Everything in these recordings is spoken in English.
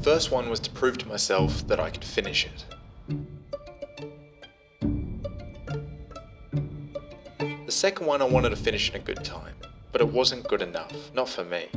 first one was to prove to myself that I could finish it. The second one I wanted to finish in a good time, but it wasn't good enough, not for me.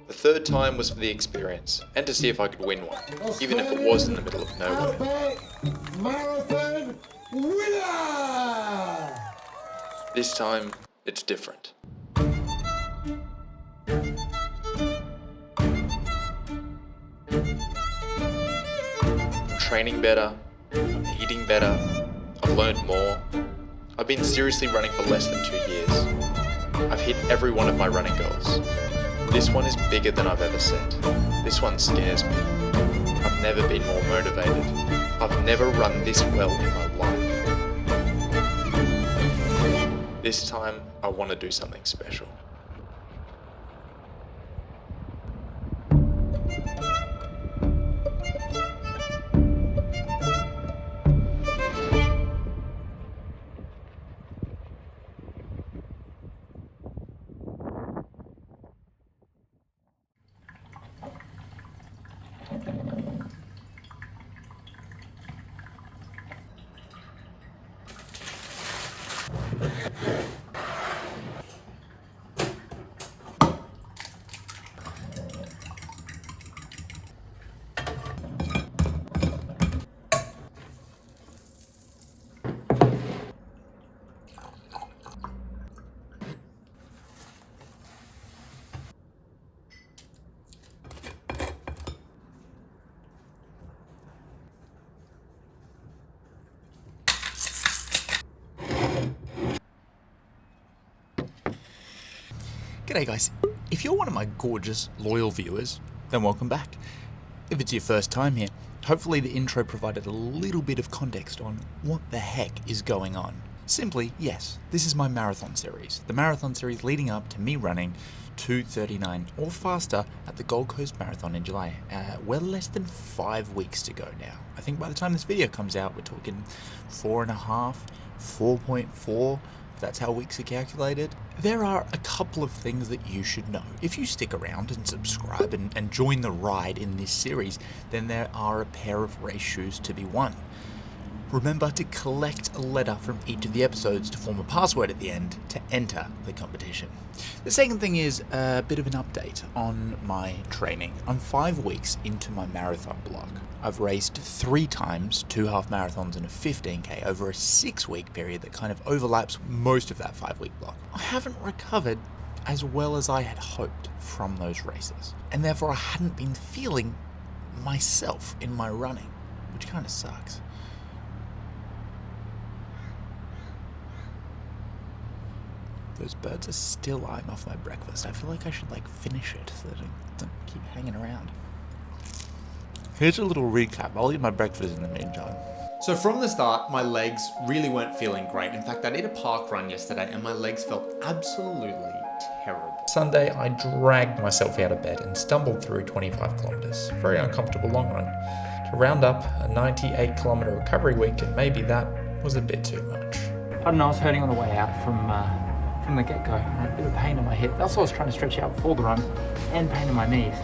The third time was for the experience, and to see if I could win one, even if it was in the middle of nowhere. Marathon winner! This time, it's different. I'm training better, I'm eating better, I've learned more. I've been seriously running for less than 2 years. I've hit every one of my running goals. This one is bigger than I've ever set. This one scares me. I've never been more motivated. I've never run this well in my life. This time, I want to do something special. G'day guys, if you're one of my gorgeous, loyal viewers, then welcome back. If it's your first time here, hopefully the intro provided a little bit of context on what the heck is going on. Simply, yes, this is my marathon series. The marathon series leading up to me running 2:39 or faster at the Gold Coast Marathon in July. Well less than 5 weeks to go now. I think by the time this video comes out, we're talking 4.5, 4.4, that's how weeks are calculated. There are a couple of things that you should know. If you stick around and subscribe and join the ride in this series, then there are a pair of race shoes to be won. Remember to collect a letter from each of the episodes to form a password at the end to enter the competition. The second thing is a bit of an update on my training. I'm 5 weeks into my marathon block. I've raced 3 times, 2 half marathons and a 15k over a 6-week period that kind of overlaps most of that 5-week block. I haven't recovered as well as I had hoped from those races, and therefore I hadn't been feeling myself in my running, which kind of sucks. Those birds are still eyeing off my breakfast. I feel like I should finish it so that I don't keep hanging around. Here's a little recap. I'll eat my breakfast in the meantime. So from the start, my legs really weren't feeling great. In fact, I did a park run yesterday and my legs felt absolutely terrible. Sunday, I dragged myself out of bed and stumbled through 25 kilometers. Very uncomfortable long run. To round up a 98 kilometer recovery week, and maybe that was a bit too much. I don't know, I was hurting on the way out from the get-go. I had a bit of pain in my hip. Also, I was trying to stretch out before the run, and pain in my knees.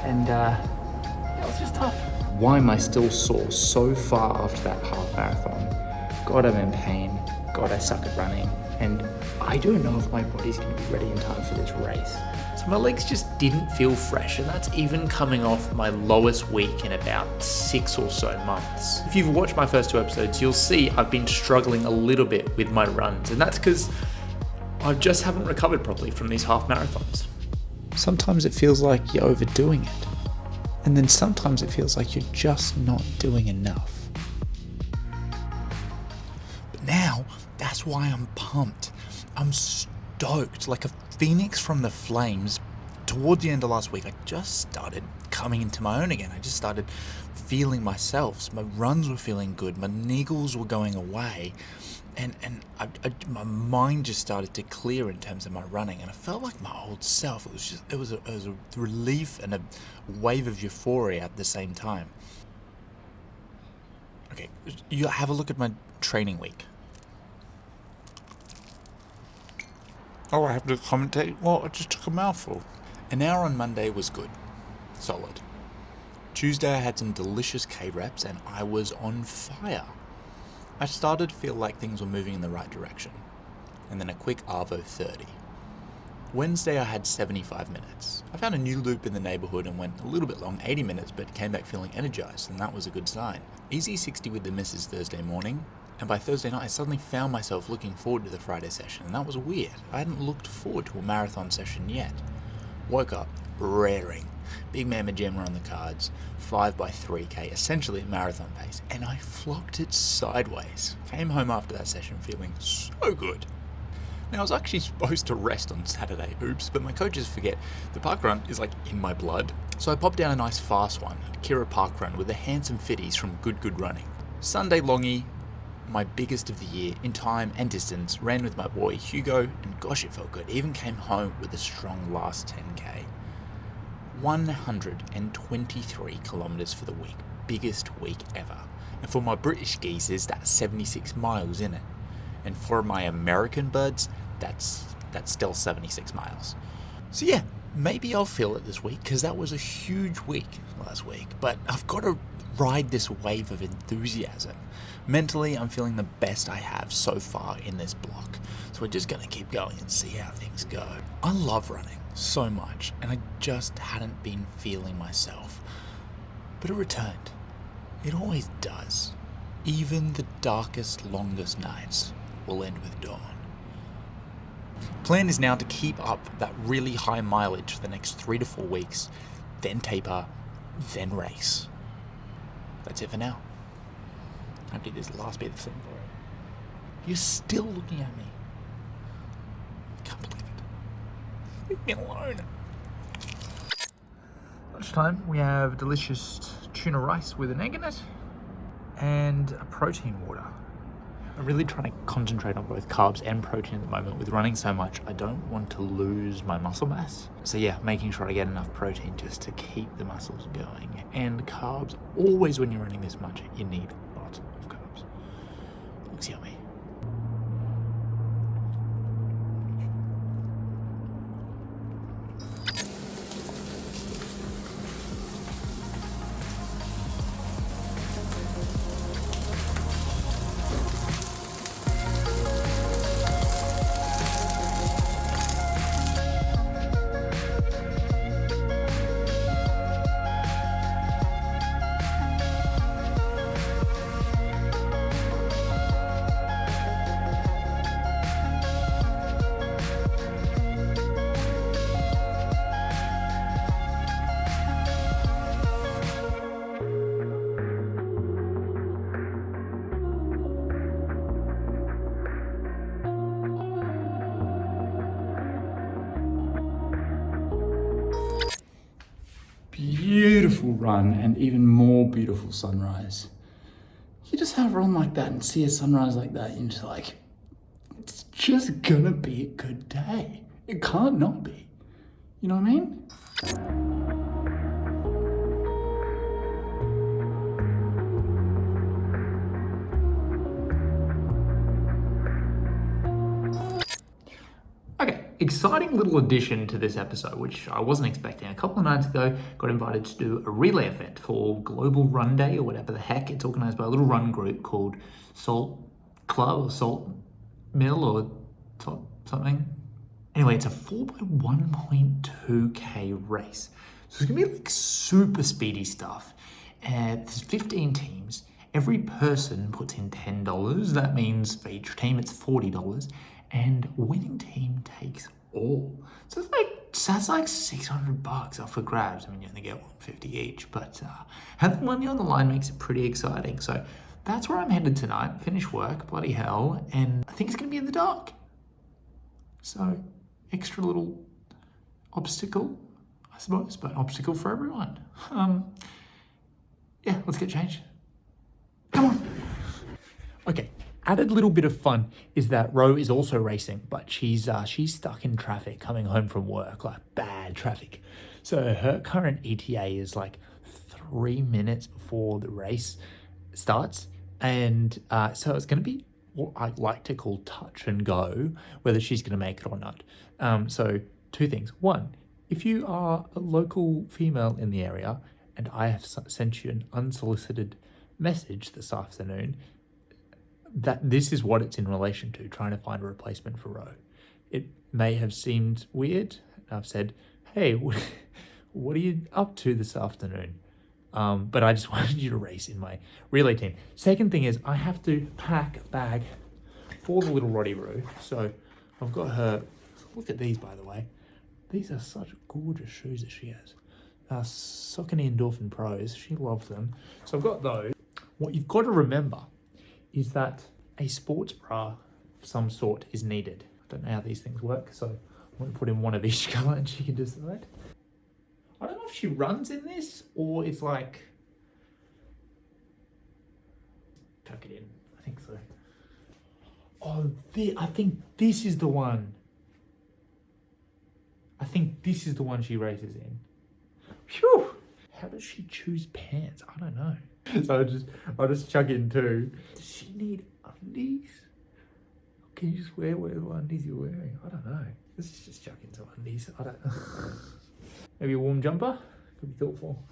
And it was just tough. Why am I still sore so far after that half marathon? God, I'm in pain. God, I suck at running. And I don't know if my body's going to be ready in time for this race. So my legs just didn't feel fresh, and that's even coming off my lowest week in about 6 or so months. If you've watched my first 2 episodes, you'll see I've been struggling a little bit with my runs, and that's because I just haven't recovered properly from these half marathons. Sometimes it feels like you're overdoing it, and then sometimes it feels like you're just not doing enough. But now, that's why I'm pumped. I'm stoked, like a phoenix from the flames. Towards the end of last week, I just started coming into my own again. I just started feeling myself. My runs were feeling good. My niggles were going away. And my mind just started to clear in terms of my running, and I felt like my old self. It was a relief and a wave of euphoria at the same time. Okay, you have a look at my training week. Oh, I have to commentate? Well, I just took a mouthful. An hour on Monday was good. Solid. Tuesday I had some delicious K-reps and I was on fire. I started to feel like things were moving in the right direction. And then a quick Arvo 30. Wednesday I had 75 minutes. I found a new loop in the neighbourhood and went a little bit long, 80 minutes, but came back feeling energised, and that was a good sign. Easy 60 with the missus Thursday morning, and by Thursday night I suddenly found myself looking forward to the Friday session, and that was weird. I hadn't looked forward to a marathon session yet. Woke up raring. Big Mamma Jammer on the cards, 5x3k, essentially at marathon pace, and I flocked it sideways. Came home after that session feeling so good. Now, I was actually supposed to rest on Saturday, oops, but my coaches forget the park run is like in my blood. So I popped down a nice fast one, Kira Park Run, with the handsome fitties from Good Running. Sunday longie, my biggest of the year, in time and distance, ran with my boy Hugo, and gosh, it felt good. Even came home with a strong last 10k. 123 kilometres for the week, biggest week ever. And for my British geezers, that's 76 miles in it. And for my American buds, that's still 76 miles. So yeah, maybe I'll feel it this week, because that was a huge week last week. But I've got to ride this wave of enthusiasm. Mentally, I'm feeling the best I have so far in this block. So we're just going to keep going and see how things go. I love running so much, and I just hadn't been feeling myself. But it returned. It always does. Even the darkest, longest nights will end with dawn. Plan is now to keep up that really high mileage for the next 3 to 4 weeks, then taper, then race. That's it for now. I'll do this last bit of thing for it. You're still looking at me. I can't believe it. Leave me alone. Lunchtime, we have delicious tuna rice with an egg in it and a protein water. I'm really trying to concentrate on both carbs and protein at the moment. With running so much, I don't want to lose my muscle mass. So yeah, making sure I get enough protein just to keep the muscles going. And carbs, always when you're running this much, you need lots of carbs. Looks yummy. Beautiful run, and even more beautiful sunrise. You just have a run like that and see a sunrise like that, and you're just like, it's just gonna be a good day. It can't not be. You know what I mean? Okay, exciting little addition to this episode, which I wasn't expecting. A couple of nights ago, got invited to do a relay event for Global Run Day, or whatever the heck. It's organised by a little run group called Salt Club, or Salt Mill, or something. Anyway, it's a 4x1.2k race. So it's gonna be like super speedy stuff. There's 15 teams. Every person puts in $10. That means for each team it's $40. And winning team takes all. So that's like $600 up for grabs. I mean, you only get $150 each, but having money on the line makes it pretty exciting. So that's where I'm headed tonight. Finish work, bloody hell, and I think it's gonna be in the dark. So extra little obstacle, I suppose, but obstacle for everyone. Yeah, let's get changed. Come on. Okay. Added little bit of fun is that Ro is also racing, but she's stuck in traffic coming home from work, like bad traffic. So her current ETA is like 3 minutes before the race starts. And so it's going to be what I like to call touch and go, whether she's going to make it or not. So 2 things. 1, If you are a local female in the area and I have sent you an unsolicited message this afternoon, that this is what it's in relation to, trying to find a replacement for Ro. It may have seemed weird. I've said, hey, what are you up to this afternoon? But I just wanted you to race in my relay team. Second thing is I have to pack a bag for the little Roddy Roo. So I've got her, look at these by the way. These are such gorgeous shoes that she has. Saucony Endorphin Pros, she loves them. So I've got those. What you've got to remember is that a sports bra of some sort is needed. I don't know how these things work, so I'm going to put in one of each colour and she can decide. I don't know if she runs in this or it's like... tuck it in, I think so. Oh, I think this is the one. I think this is the one she races in. Phew! How does she choose pants? I don't know. So I'll just chuck in two. Does she need undies? Or can you just wear whatever undies you're wearing? I don't know. Let's just chuck in some undies. I don't know. Maybe a warm jumper? Could be thoughtful.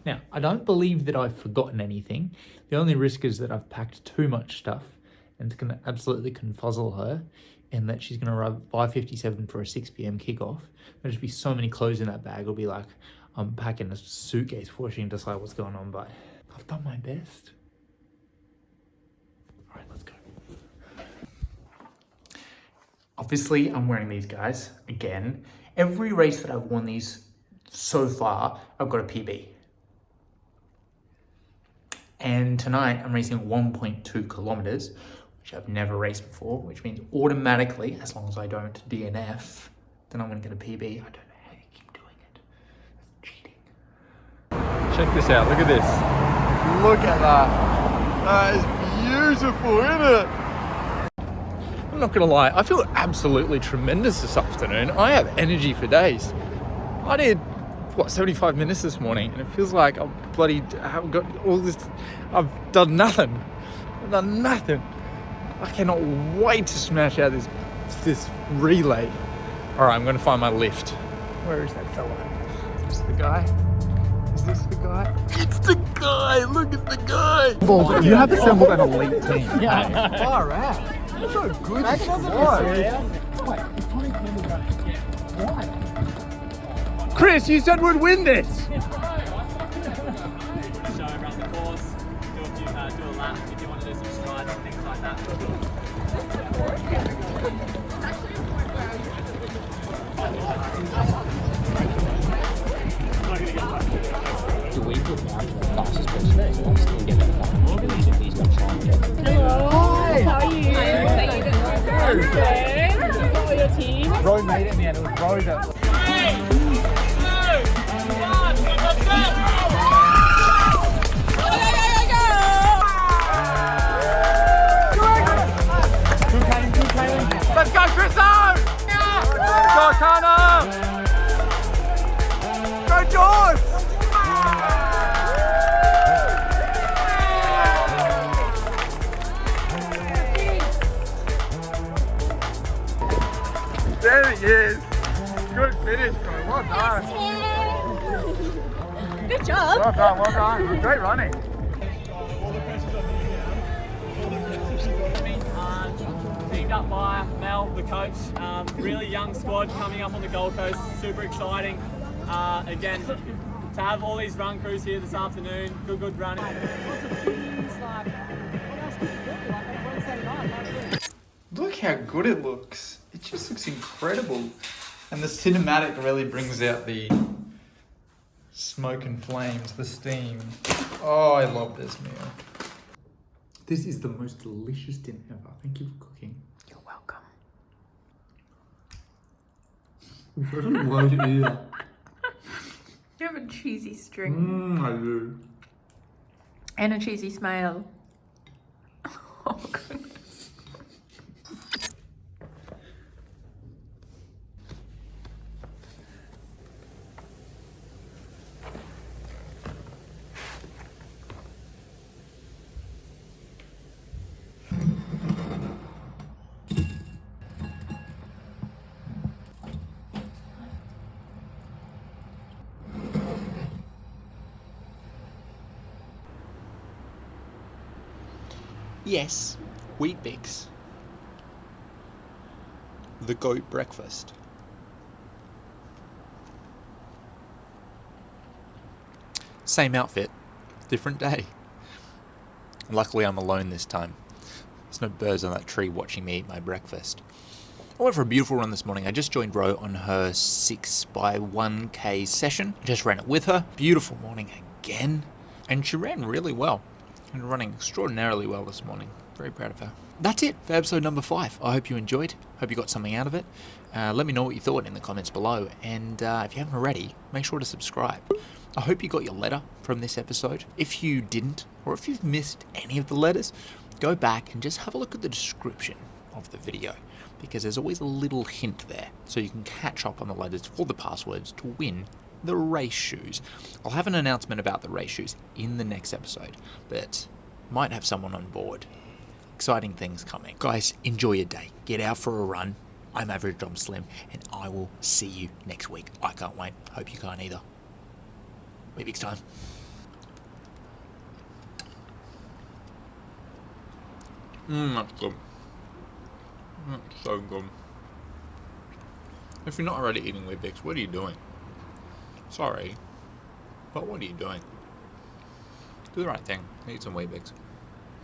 Now, I don't believe that I've forgotten anything. The only risk is that I've packed too much stuff and it's going to absolutely confuzzle her, and that she's going to arrive at 5:57 for a 6 p.m. kickoff. There'll just be so many clothes in that bag. It'll be like I'm packing a suitcase before she can decide what's going on, but I've done my best. All right, let's go. Obviously, I'm wearing these guys again. Every race that I've worn these so far, I've got a PB. And tonight I'm racing 1.2 kilometers, which I've never raced before, which means automatically, as long as I don't DNF, then I'm going to get a PB. I don't know how you keep doing it. That's cheating. Check this out, look at this. Look at that. That is beautiful, isn't it? I'm not going to lie, I feel absolutely tremendous this afternoon. I have energy for days. I did, 75 minutes this morning, and it feels like I've got all this, I've done nothing. I've done nothing. I cannot wait to smash out this relay. All right, I'm going to find my lift. Where is that fella? Is this the guy? Is this the guy? It's the guy! Look at the guy! Well, you have assembled an elite team. Yeah. Far out. That's so good. That's Chris, you said we'd win this! Show around the course, do a lap if you want to do some strides and things like that. Do we put out the fastest person wants to get that far? He's going to try and get it. Hi! How are you? Good. How are your team? Bro made it in the end. It was Bro that... Let's go, Chriso! Go, Connor! Go, George! There he is. Good finish, bro. Well done. Good job. Well done, well done. Great running. Teamed up by Mel, the coach. Really young squad coming up on the Gold Coast. Super exciting. Again, to have all these run crews here this afternoon. Good running. Look how good it looks. It just looks incredible. And the cinematic really brings out the smoke and flames, the steam. Oh, I love this meal. This is the most delicious dinner ever. Thank you for cooking. You're welcome. You have a cheesy string. I do. And a cheesy smile. Oh, goodness. Yes, weetbix. The goat breakfast. Same outfit, different day. Luckily I'm alone this time. There's no birds on that tree watching me eat my breakfast. I went for a beautiful run this morning. I just joined Ro on her 6x1k session. Just ran it with her. Beautiful morning again. And she ran really well. And running extraordinarily well this morning. Very proud of her. That's it for episode number 5. I hope you enjoyed. Hope you got something out of it. Let me know what you thought in the comments below. And if you haven't already, make sure to subscribe. I hope you got your letter from this episode. If you didn't, or if you've missed any of the letters, go back and just have a look at the description of the video, because there's always a little hint there, so you can catch up on the letters for the passwords to win the race shoes. I'll have an announcement about the race shoes in the next episode, but might have someone on board. Exciting things coming. Guys, enjoy your day. Get out for a run. I'm Average Dom Slim, and I will see you next week. I can't wait. Hope you can't either. Weetbix time. That's good. That's so good. If you're not already eating weetbix, what are you doing? Sorry, but what are you doing? Do the right thing. Eat some weetbix.